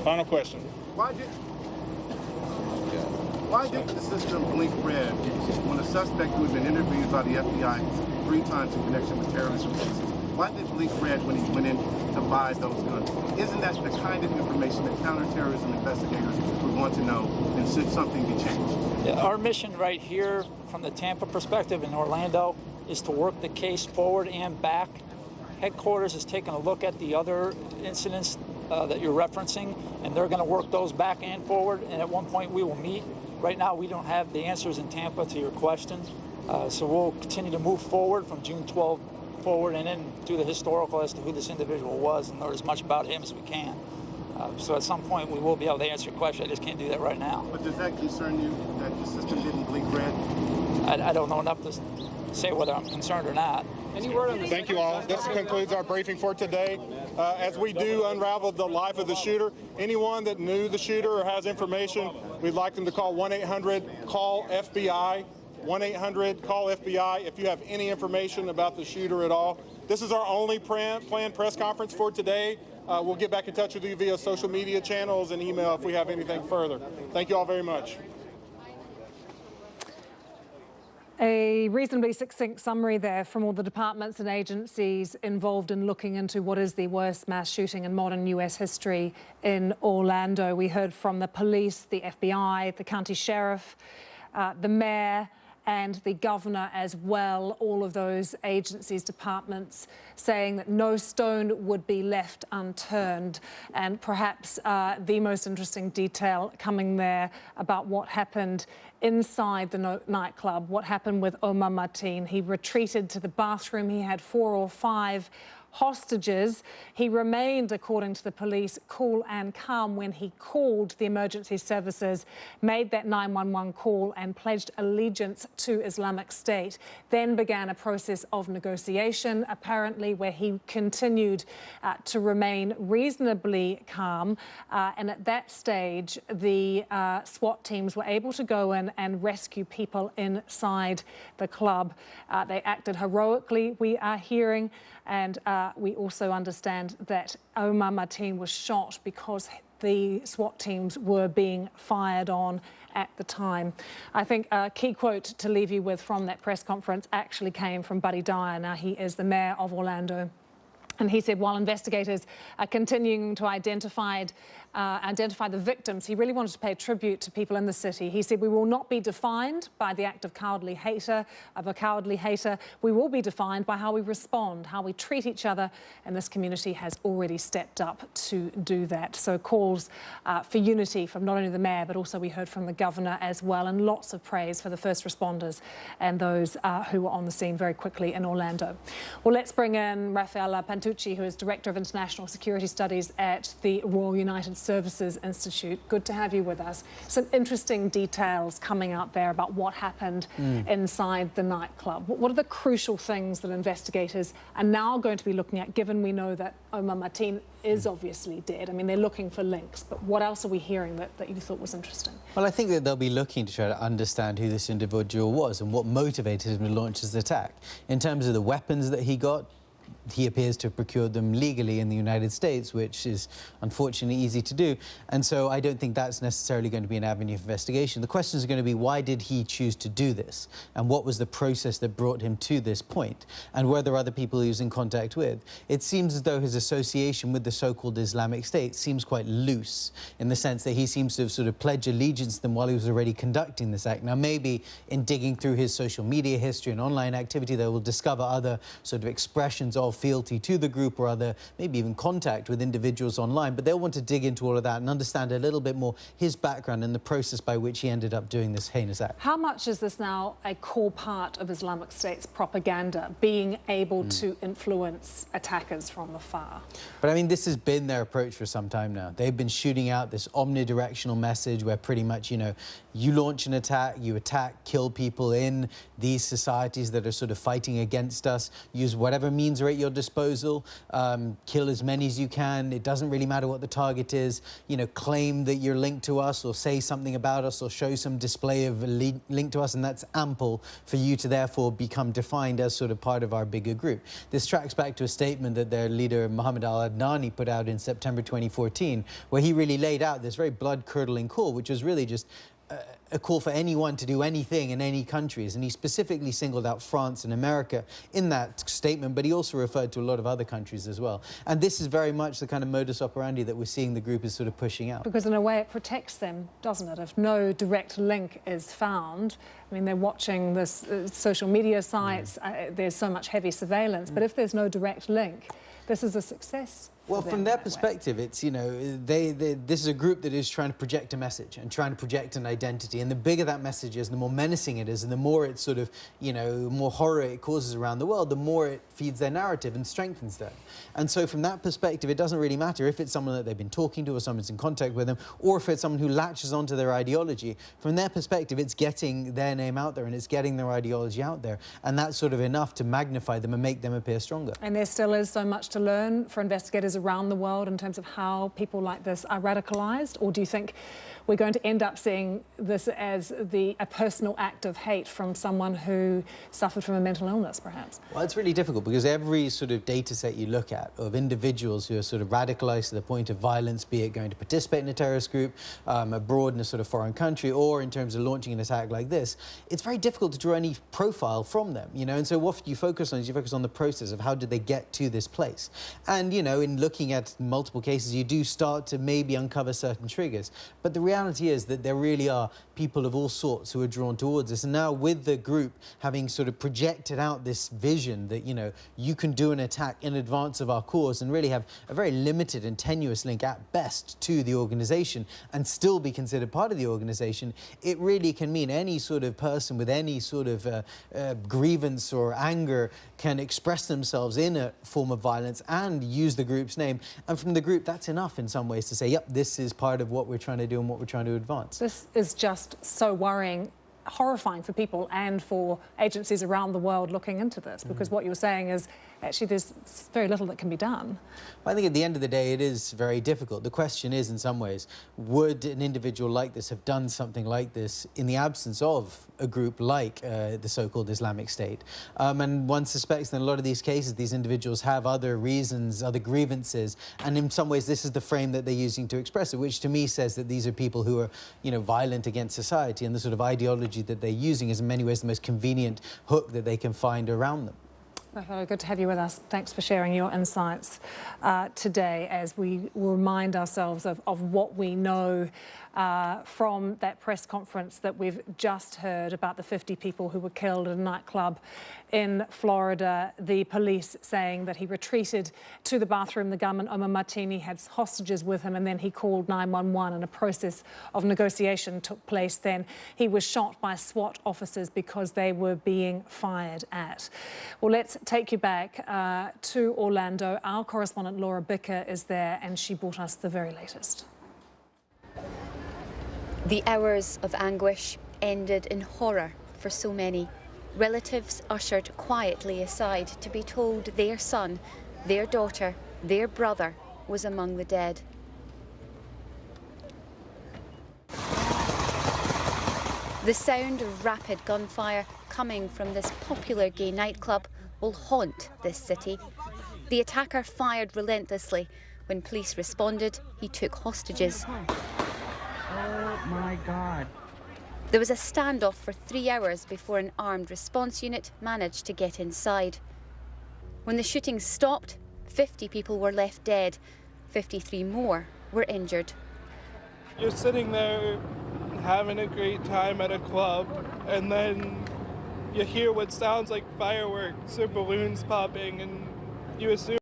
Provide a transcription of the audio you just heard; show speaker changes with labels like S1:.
S1: Final question.
S2: Why did the system blink red when a suspect who had been interviewed by the FBI 3 times in connection with terrorism cases? Why did it blink red when he went in to buy those guns? Isn't that the kind of information that counterterrorism investigators would want to know, and should something be changed?
S3: Yeah, our mission right here from the Tampa perspective in Orlando is to work the case forward and back. Headquarters is taking a look at the other incidents that you're referencing, and they're going to work those back and forward, and at one point we will meet. Right now we don't have the answers in Tampa to your questions, so we'll continue to move forward from June 12th forward and then do the historical as to who this individual was and learn as much about him as we can. So at some point we will be able to answer your question. I just can't do that right now.
S2: But does that concern you, that the system didn't blink red?
S3: I don't know enough to say whether I'm concerned or not.
S1: Thank you all. This concludes our briefing for today. As we do unravel the life of the shooter, anyone that knew the shooter or has information, we'd like them to call 1-800-CALL-FBI. 1-800-CALL-FBI if you have any information about the shooter at all. This is our only planned press conference for today. We'll get back in touch with you via social media channels and email if we have anything further. Thank you all very much.
S4: A reasonably succinct summary there from all the departments and agencies involved in looking into what is the worst mass shooting in modern US history in Orlando. We heard from the police, the FBI, the county sheriff, the mayor, and the governor as well, all of those agencies, departments saying that no stone would be left unturned. And perhaps the most interesting detail coming there about what happened inside the nightclub, what happened with Omar Mateen. He retreated to the bathroom. He had 4 or 5 hostages. He remained, according to the police, cool and calm when he called the emergency services, made that 911 call and pledged allegiance to Islamic State. Then began a process of negotiation, apparently, where he continued to remain reasonably calm. And at that stage, the SWAT teams were able to go in and rescue people inside the club. They acted heroically, we are hearing, and we also understand that Omar Mateen was shot because the SWAT teams were being fired on at the time. I think a key quote to leave you with from that press conference actually came from Buddy Dyer. Now, he is the mayor of Orlando. And he said while investigators are continuing to identify the victims, he really wanted to pay tribute to people in the city. He said, "We will not be defined by the act of a cowardly hater. We will be defined by how we respond, how we treat each other." And this community has already stepped up to do that. So calls for unity from not only the mayor, but also we heard from the governor as well, and lots of praise for the first responders and those who were on the scene very quickly in Orlando. Well, let's bring in Rafaela Pantucci, who is Director of International Security Studies at the Royal United Services Institute. Good to have you with us. Some interesting details coming out there about what happened inside the nightclub. What are the crucial things that investigators are now going to be looking at, given we know that Omar Mateen is obviously dead? I mean, they're looking for links, but what else are we hearing that you thought was interesting?
S5: Well, I think that they'll be looking to try to understand who this individual was and what motivated him to launch his attack. In terms of the weapons that he got, he appears to have procured them legally in the United States, which is unfortunately easy to do. And so I don't think that's necessarily going to be an avenue of investigation. The questions are going to be, why did he choose to do this? And what was the process that brought him to this point? And were there other people he was in contact with? It seems as though his association with the so-called Islamic State seems quite loose, in the sense that he seems to have sort of pledged allegiance to them while he was already conducting this act. Now, maybe in digging through his social media history and online activity, they will discover other sort of expressions of fealty to the group, or other, maybe even contact with individuals online, but they'll want to dig into all of that and understand a little bit more his background and the process by which he ended up doing this heinous act.
S4: How much is this now a core part of Islamic State's propaganda, being able to influence attackers from afar?
S5: But I mean, this has been their approach for some time now. They've been shooting out this omnidirectional message where pretty much, you know, you launch an attack, you attack, kill people in these societies that are sort of fighting against us, use whatever means are at your disposal. Kill as many as you can. It doesn't really matter what the target is. You know, claim that you're linked to us, or say something about us, or show some display of a link to us, and that's ample for you to therefore become defined as sort of part of our bigger group. This tracks back to a statement that their leader, Mohammed al-Adnani, put out in September 2014, where he really laid out this very blood-curdling call, which was really just a call for anyone to do anything in any countries. And he specifically singled out France and America in that statement, but he also referred to a lot of other countries as well. And this is very much the kind of modus operandi that we're seeing the group is sort of pushing out.
S4: Because in a way it protects them, doesn't it? If no direct link is found, I mean, they're watching this social media sites, there's so much heavy surveillance, but if there's no direct link, this is a success.
S5: Well, from their perspective, it's, you know, this is a group that is trying to project a message and trying to project an identity. And the bigger that message is, the more menacing it is, and the more it sort of, you know, more horror it causes around the world, the more it feeds their narrative and strengthens them. And so from that perspective, it doesn't really matter if it's someone that they've been talking to or someone's in contact with them, or if it's someone who latches onto their ideology. From their perspective, it's getting their name out there and it's getting their ideology out there. And that's sort of enough to magnify them and make them appear stronger.
S4: And there still is so much to learn for investigators around the world in terms of how people like this are radicalised? Or do you think we're going to end up seeing this as a personal act of hate from someone who suffered from a mental illness, perhaps? Well,
S5: it's really difficult because every sort of data set you look at of individuals who are sort of radicalised to the point of violence, be it going to participate in a terrorist group, abroad in a sort of foreign country, or in terms of launching an attack like this, it's very difficult to draw any profile from them, you know. And so what you focus on is you focus on the process of how did they get to this place. And, you know, in looking at multiple cases, you do start to maybe uncover certain triggers. But the reality is that there really are people of all sorts who are drawn towards this. And now with the group having sort of projected out this vision that, you know, you can do an attack in advance of our cause and really have a very limited and tenuous link at best to the organization and still be considered part of the organization, it really can mean any sort of person with any sort of grievance or anger can express themselves in a form of violence and use the group's name. And from the group, that's enough in some ways to say, yep, this is part of what we're trying to do and what we're trying to advance.
S4: This is just so worrying, horrifying for people and for agencies around the world looking into this, because what you're saying is actually there's very little that can be done.
S5: I think at the end of the day, it is very difficult. The question is, in some ways, would an individual like this have done something like this in the absence of a group like the so-called Islamic State? And one suspects that in a lot of these cases, these individuals have other reasons, other grievances, and in some ways, this is the frame that they're using to express it, which to me says that these are people who are, you know, violent against society, and the sort of ideology that they're using is in many ways the most convenient hook that they can find around them.
S4: Well, good to have you with us. Thanks for sharing your insights today as we remind ourselves of what we know from that press conference that we've just heard about the 50 people who were killed at a nightclub in Florida. The police saying that he retreated to the bathroom. The gunman, Omar Martini, had hostages with him, and then he called 911 and a process of negotiation took place. Then he was shot by SWAT officers because they were being fired at. Well, let's take you back to Orlando. Our correspondent Laura Bicker is there and she brought us the very latest.
S6: The hours of anguish ended in horror for so many. Relatives ushered quietly aside to be told their son, their daughter, their brother was among the dead. The sound of rapid gunfire coming from this popular gay nightclub will haunt this city. The attacker fired relentlessly. When police responded, he took hostages.
S7: Oh my God.
S6: There was a standoff for 3 hours before an armed response unit managed to get inside. When the shooting stopped, 50 people were left dead. 53 more were injured.
S7: You're sitting there having a great time at a club, and then you hear what sounds like fireworks or balloons popping, and you assume